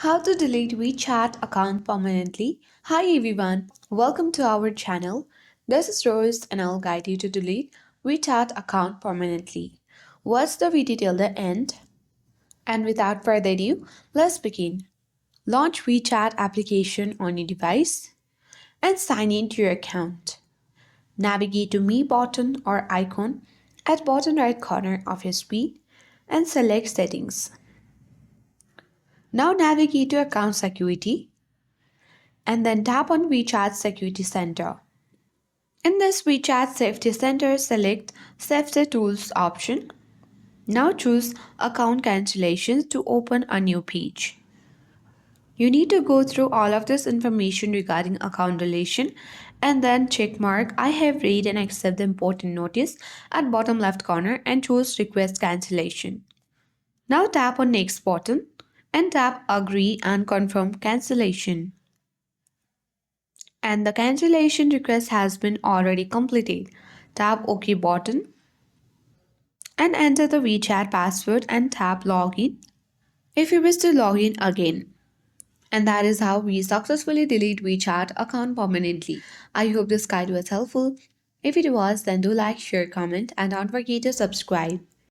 How to delete WeChat account permanently. Hi everyone, welcome to our channel. This is Rose and I'll guide you to delete WeChat account permanently. Watch the video till the end. And without further ado, let's begin. Launch WeChat application on your device and sign in to your account. Navigate to Me button or icon at bottom right corner of your screen and select Settings. Now navigate to Account Security and then tap on WeChat Security Center. In this WeChat Safety Center, select Safety Tools option. Now choose Account Cancellations to open a new page. You need to go through all of this information regarding account deletion and then check mark I have read and accept the important notice at bottom left corner and choose Request Cancellation. Now tap on Next button and tap Agree and confirm cancellation. And the cancellation request has been already completed. Tap OK button and enter the WeChat password and tap Login if you wish to log in again. And that is how we successfully delete WeChat account permanently. I hope this guide was helpful. If it was, then do like, share, comment and don't forget to subscribe.